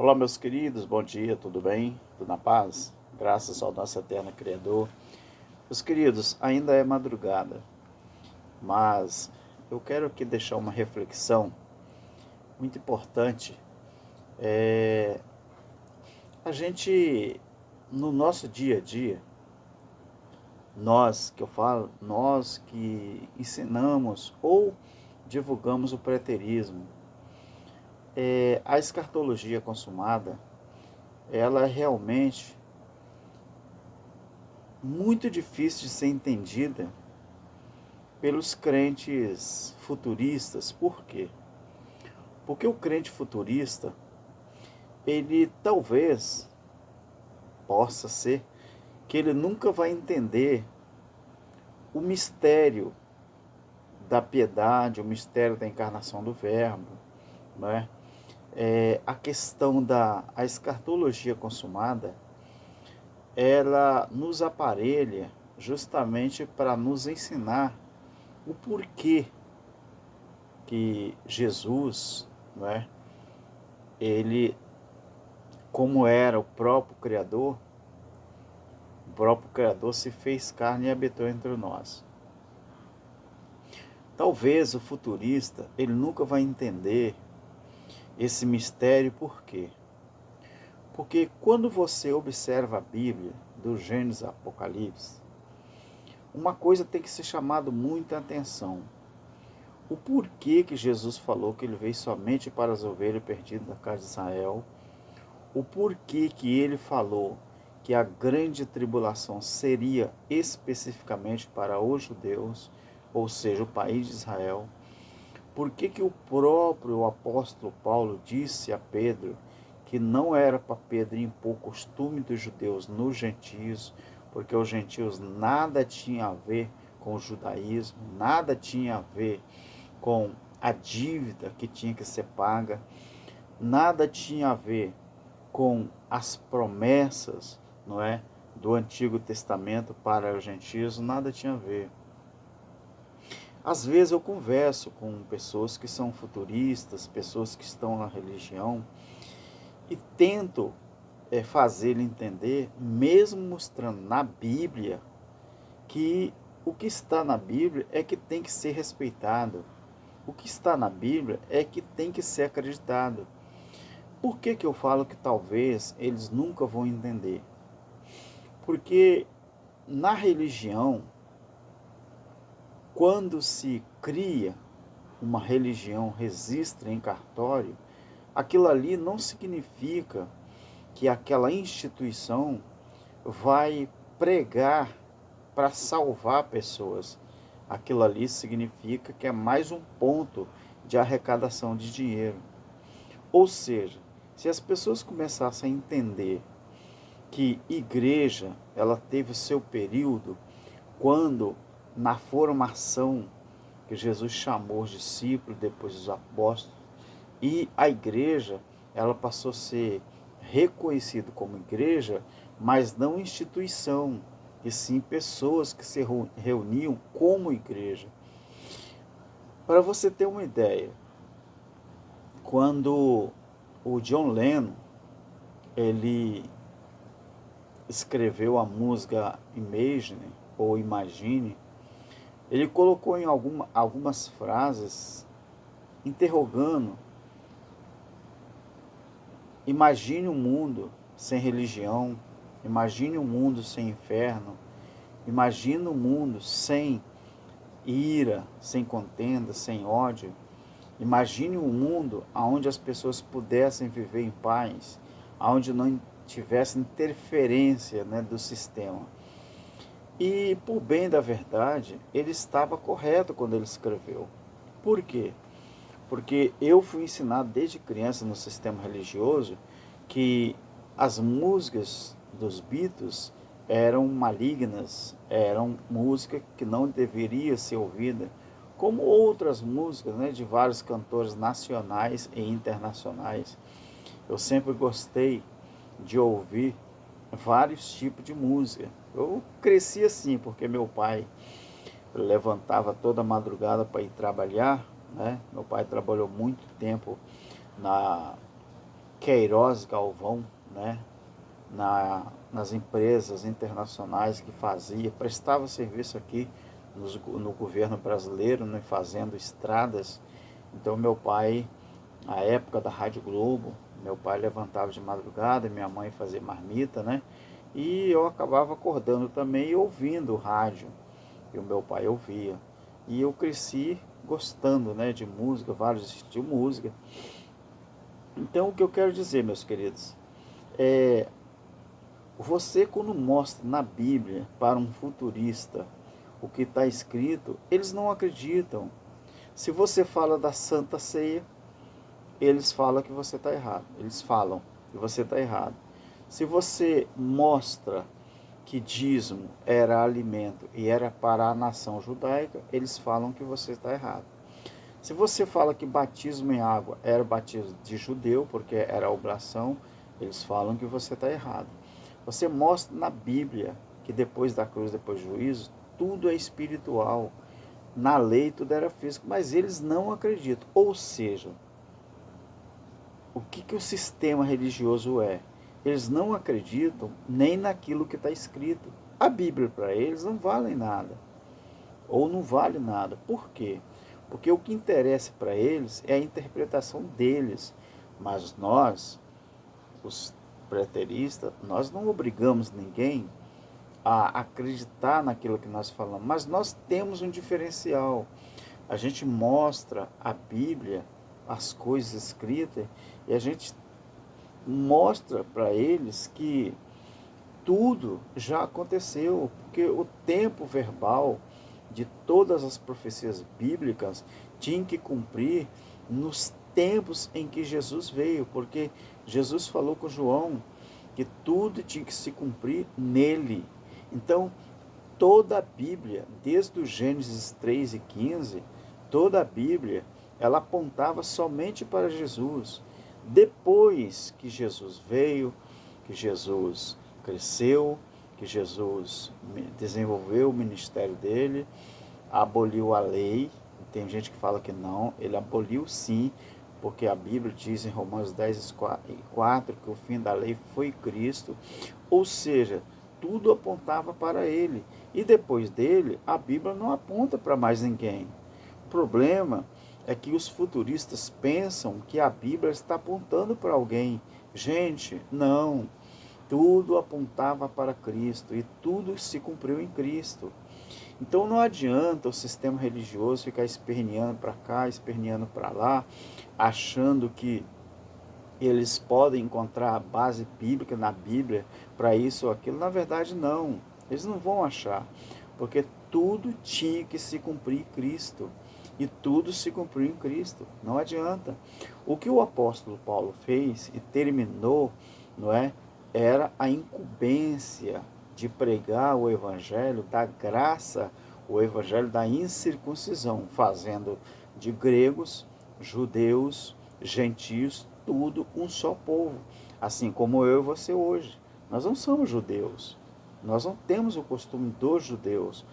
Olá, meus queridos, bom dia, tudo bem? Tudo na paz? Graças ao nosso eterno Criador. Meus queridos, ainda é madrugada, mas eu quero aqui deixar uma reflexão muito importante. A gente, no nosso dia a dia, nós que ensinamos ou divulgamos o preterismo, a escatologia consumada, ela é realmente muito difícil de ser entendida pelos crentes futuristas. Por quê? Porque o crente futurista, ele talvez possa ser que ele nunca vai entender o mistério da piedade, o mistério da encarnação do Verbo, não é? A questão da escatologia consumada, ela nos aparelha justamente para nos ensinar o porquê que Jesus, não é? Ele, como era o próprio Criador se fez carne e habitou entre nós. Talvez o futurista, ele nunca vai entender esse mistério. Por quê? Porque quando você observa a Bíblia, do Gênesis ao Apocalipse, uma coisa tem que ser chamada muita atenção. O porquê que Jesus falou que ele veio somente para as ovelhas perdidas da casa de Israel, o porquê que ele falou que a grande tribulação seria especificamente para os judeus, ou seja, o país de Israel. Por que que o próprio apóstolo Paulo disse a Pedro que não era para Pedro impor o costume dos judeus nos gentios, porque os gentios nada tinha a ver com o judaísmo, nada tinha a ver com a dívida que tinha que ser paga, nada tinha a ver com as promessas, não é, do Antigo Testamento para os gentios, nada tinha a ver. Às vezes eu converso com pessoas que são futuristas, pessoas que estão na religião, e tento fazer ele entender, mesmo mostrando na Bíblia, que o que está na Bíblia é que tem que ser respeitado. O que está na Bíblia é que tem que ser acreditado. Por que que eu falo que talvez eles nunca vão entender? Porque na religião, quando se cria uma religião, registra em cartório, aquilo ali não significa que aquela instituição vai pregar para salvar pessoas. Aquilo ali significa que é mais um ponto de arrecadação de dinheiro. Ou seja, se as pessoas começassem a entender que igreja, ela teve o seu período quando na formação que Jesus chamou os discípulos, depois os apóstolos, e a igreja, ela passou a ser reconhecida como igreja, mas não instituição, e sim pessoas que se reuniam como igreja. Para você ter uma ideia, quando o John Lennon, ele escreveu a música Imagine, ou Imagine, ele colocou em algumas frases, interrogando: imagine um mundo sem religião, imagine um mundo sem inferno, imagine um mundo sem ira, sem contenda, sem ódio. Imagine um mundo onde as pessoas pudessem viver em paz, onde não tivesse interferência, né, do sistema. E, por bem da verdade, ele estava correto quando ele escreveu. Por quê? Porque eu fui ensinado desde criança no sistema religioso que as músicas dos Beatles eram malignas, eram música que não deveria ser ouvida, como outras músicas, né, de vários cantores nacionais e internacionais. Eu sempre gostei de ouvir vários tipos de música. Eu cresci assim, porque meu pai levantava toda madrugada para ir trabalhar, né? Meu pai trabalhou muito tempo na Queiroz Galvão, né? Nas empresas internacionais que prestava serviço aqui no governo brasileiro, né, fazendo estradas. Então meu pai, na época da Rádio Globo, meu pai levantava de madrugada, minha mãe fazia marmita, né? E eu acabava acordando também e ouvindo o rádio, e o meu pai ouvia. E eu cresci gostando, né, de música, vários estilos de música. Então o que eu quero dizer, meus queridos, é você, quando mostra na Bíblia para um futurista o que está escrito, eles não acreditam. Se você fala da Santa Ceia, eles falam que você está errado. Eles falam que você está errado. Se você mostra que dízimo era alimento e era para a nação judaica, eles falam que você está errado. Se você fala que batismo em água era batismo de judeu, porque era oblação, eles falam que você está errado. Você mostra na Bíblia que depois da cruz, depois do juízo, tudo é espiritual. Na lei tudo era físico, mas eles não acreditam. Ou seja, o que o sistema religioso é? Eles não acreditam nem naquilo que está escrito. A Bíblia para eles não vale nada. Ou não vale nada. Por quê? Porque o que interessa para eles é a interpretação deles. Mas nós, os preteristas, nós não obrigamos ninguém a acreditar naquilo que nós falamos, mas nós temos um diferencial. A gente mostra a Bíblia, as coisas escritas, e a gente mostra para eles que tudo já aconteceu, porque o tempo verbal de todas as profecias bíblicas tinha que cumprir nos tempos em que Jesus veio, porque Jesus falou com João que tudo tinha que se cumprir nele. Então, toda a Bíblia, desde o Gênesis 3:15, toda a Bíblia, ela apontava somente para Jesus. Depois que Jesus veio, que Jesus cresceu, que Jesus desenvolveu o ministério dele, aboliu a lei. Tem gente que fala que não, ele aboliu sim, porque a Bíblia diz em Romanos 10:4 que o fim da lei foi Cristo, ou seja, tudo apontava para ele. E depois dele, a Bíblia não aponta para mais ninguém. O problema é que os futuristas pensam que a Bíblia está apontando para alguém. Gente, não. Tudo apontava para Cristo e tudo se cumpriu em Cristo. Então não adianta o sistema religioso ficar esperneando para cá, esperneando para lá, achando que eles podem encontrar a base bíblica na Bíblia para isso ou aquilo. Na verdade, não. Eles não vão achar, porque tudo tinha que se cumprir em Cristo. E tudo se cumpriu em Cristo. Não adianta. O que o apóstolo Paulo fez e terminou, não é? Era a incumbência de pregar o evangelho da graça, o evangelho da incircuncisão, fazendo de gregos, judeus, gentios, tudo um só povo. Assim como eu e você hoje. Nós não somos judeus. Nós não temos o costume dos judeus.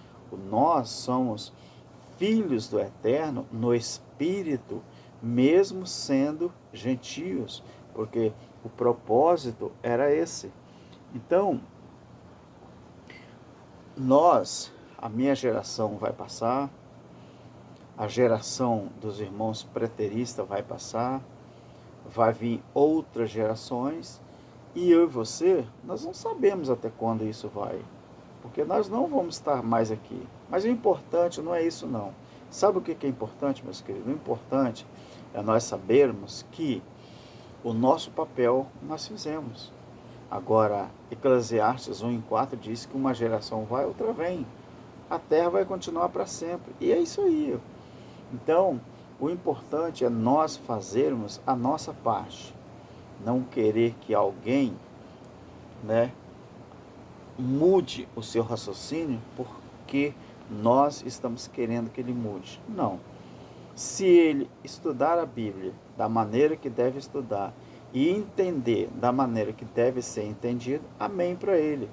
Nós somos filhos do Eterno no Espírito, mesmo sendo gentios, porque o propósito era esse. Então, a minha geração vai passar, a geração dos irmãos preteristas vai passar, vai vir outras gerações, e eu e você, nós não sabemos até quando isso vai, porque nós não vamos estar mais aqui. Mas o importante não é isso não. Sabe o que é importante, meus queridos? O importante é nós sabermos que o nosso papel nós fizemos. Agora, Eclesiastes 1:4 diz que uma geração vai, outra vem. A terra vai continuar para sempre. E é isso aí. Então, o importante é nós fazermos a nossa parte. Não querer que alguém, né, mude o seu raciocínio porque nós estamos querendo que ele mude. Não. Se ele estudar a Bíblia da maneira que deve estudar e entender da maneira que deve ser entendido, amém para ele.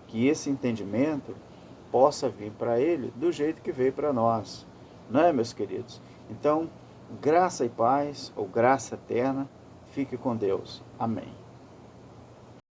Que esse entendimento possa vir para ele do jeito que veio para nós. Não é, meus queridos? Então, graça e paz, ou graça eterna, Fique com Deus. Amém.